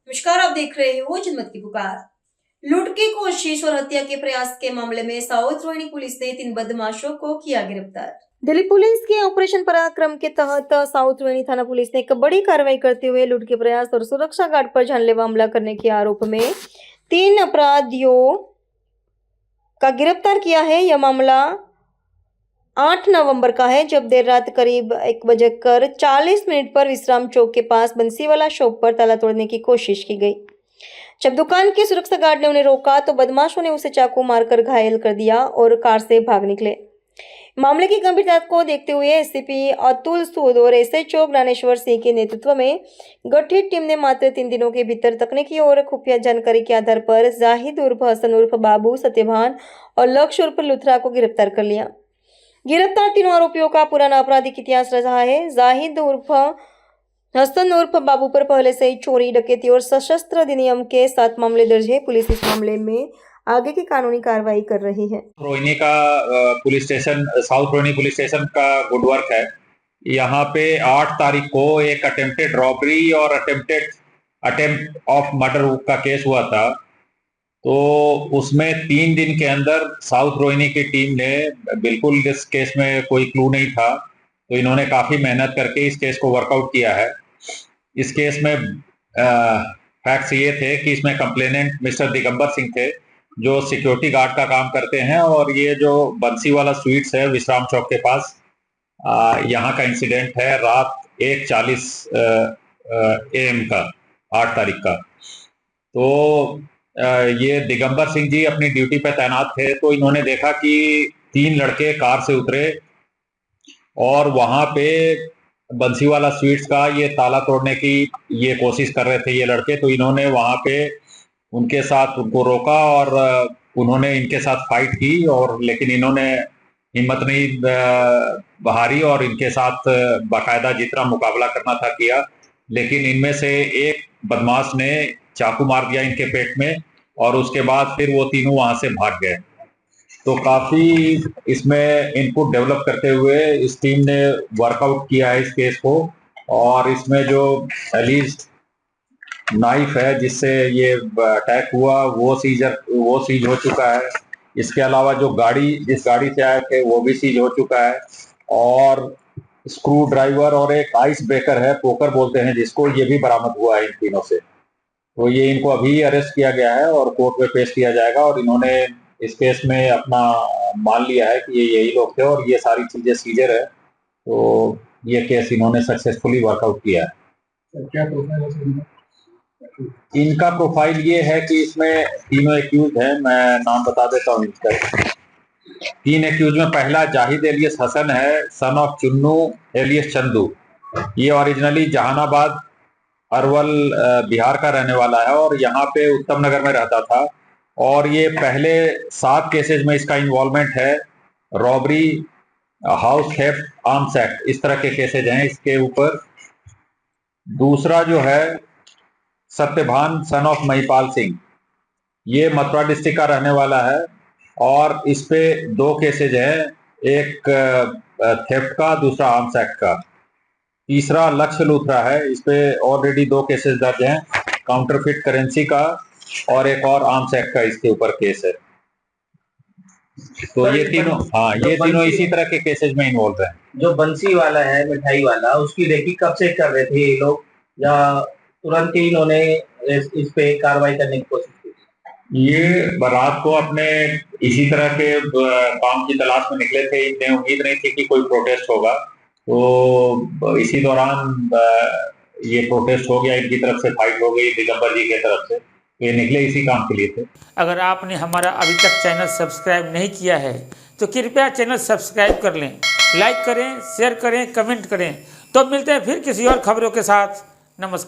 नमस्कार, आप देख रहे हो जनमत की पुकार। लूट की कोशिश और हत्या के प्रयास के मामले में साउथ रोहिणी पुलिस ने 3 बदमाशों को किया गिरफ्तार। दिल्ली पुलिस के ऑपरेशन पराक्रम के तहत साउथ रोहिणी थाना पुलिस ने एक बड़ी कार्रवाई करते हुए लूट के प्रयास और सुरक्षा गार्ड पर जानलेवा हमला करने के आरोप में 3 अपराधियों का गिरफ्तार किया है। यह मामला 8 नवंबर का है, जब देर रात करीब 1:40 पर विश्राम चौक के पास बंसीवाला शॉप पर ताला तोड़ने की कोशिश की गई। जब दुकान के सुरक्षा गार्ड ने उन्हें रोका तो बदमाशों ने उसे चाकू मारकर घायल कर दिया और कार से भाग निकले। मामले की गंभीरता को देखते हुए एससीपी अतुल सूद और एसएचओ ज्ञानेश्वर सिंह के नेतृत्व में गठित टीम ने मात्र 3 दिनों के भीतर तकनीकी और खुफिया जानकारी के आधार पर जाहिद उर्फ हसन उर्फ बाबू सत्यभान और लक्ष्य उर्फ लुथरा को गिरफ्तार कर लिया। गिरफ्तार तीनों आरोपियों का पुराना आपराधिक इतिहास रहा है। जाहिद उर्फ हसन उर्फ बाबू पर पहले से ही चोरी, डकैती और सशस्त्र अधिनियम के 7 मामले दर्ज है। पुलिस इस मामले में आगे की कानूनी कार्रवाई कर रही है। रोहिणी का police station, south Rohini police station का गुड वर्क है। यहाँ पे 8 तारीख को एक अटेम्प्टेड रॉबरी और अटेम्प्ट ऑफ मर्डर का केस हुआ था। तो उसमें 3 दिन के अंदर साउथ रोहिणी की टीम ने, बिल्कुल इस केस में कोई क्लू नहीं था, तो इन्होंने काफी मेहनत करके इस केस को वर्कआउट किया है। इस केस में फैक्ट्स ये थे कि इसमें कंप्लेनेंट मिस्टर दिगंबर सिंह थे, जो सिक्योरिटी गार्ड का काम करते हैं, और ये जो बंसीवाला स्वीट्स है विश्राम चौक के पास, यहाँ का इंसिडेंट है रात 1:40 AM का, 8 तारीख का। तो ये दिगंबर सिंह जी अपनी ड्यूटी पे तैनात थे, तो इन्होंने देखा कि 3 लड़के कार से उतरे और वहां पे बंसीवाला स्वीट्स का ये ताला तोड़ने की ये कोशिश कर रहे थे ये लड़के। तो इन्होंने वहां पे उनके साथ उनको रोका और उन्होंने इनके साथ फाइट की, और लेकिन इन्होंने हिम्मत नहीं बहारी और इनके साथ बाकायदा जितना मुकाबला करना था किया। लेकिन इनमें से एक बदमाश ने चाकू मार दिया इनके पेट में, और उसके बाद फिर वो तीनों वहां से भाग गए। तो काफी इसमें इनपुट डेवलप करते हुए इस टीम ने वर्कआउट किया है इस केस को, और इसमें जो एलिस्ट नाइफ है जिससे ये अटैक हुआ वो सीज हो चुका है। इसके अलावा जो जिस गाड़ी से आए थे वो भी सीज हो चुका है, और स्क्रू ड्राइवर और एक आइस ब्रेकर है, पोकर बोलते हैं जिसको, ये भी बरामद हुआ है इन तीनों से। तो ये इनको अभी अरेस्ट किया गया है और कोर्ट में पेश किया जाएगा, और इन्होंने इस केस में अपना मान लिया है कि ये यही लोग थे और ये सारी चीजें सीजर है। तो ये केस इन्होंने सक्सेसफुली वर्कआउट किया है। क्या प्रोफाइल है इनका प्रोफाइल ये है कि इसमें तीनों एक्यूज हैं, मैं नाम बता देता हूँ इनका। 3 एक्यूज में पहला जाहिद एलियस हसन है, son of Chunnu alias Chandu. ये ओरिजिनली जहानाबाद अरवल बिहार का रहने वाला है और यहाँ पे उत्तम नगर में रहता था, और ये पहले 7 केसेज में इसका इन्वॉल्वमेंट है। Robbery, house theft, arms act, इस तरह के केसेज हैं इसके ऊपर। दूसरा जो है सत्यभान सन ऑफ महिपाल सिंह, ये मथुरा डिस्ट्रिक्ट का रहने वाला है, और इस पे 2 केसेज हैं, एक थेफ्ट का, दूसरा आर्म्स एक्ट का। तीसरा लक्ष्य लूथरा है, इस पे ऑलरेडी 2 केसेस दर्ज हैं, काउंटरफिट करेंसी का और एक और आर्म्स एक्ट का इसके ऊपर केस है। तो ये तीनों इसी तरह के केसेस में इन्वॉल्व हैं। जो बंसी वाला है, मिठाई वाला, उसकी रेकी कब से कर रहे थे ये लोग, या तुरंत ही इन्होंने इस पे कार्रवाई करने की कोशिश की? ये रात को अपने इसी तरह के काम की तलाश में निकले थे। इन्हें उम्मीद नहीं थी कि कोई प्रोटेस्ट होगा, तो इसी दौरान ये प्रोटेस्ट हो गया, इनकी तरफ से फाइट हो गई दिगंबर जी की तरफ से। ये निकले इसी काम के लिए थे। अगर आपने हमारा अभी तक चैनल सब्सक्राइब नहीं किया है तो कृपया चैनल सब्सक्राइब कर लें, लाइक करें, शेयर करें, कमेंट करें। तो मिलते हैं फिर किसी और खबरों के साथ। नमस्कार।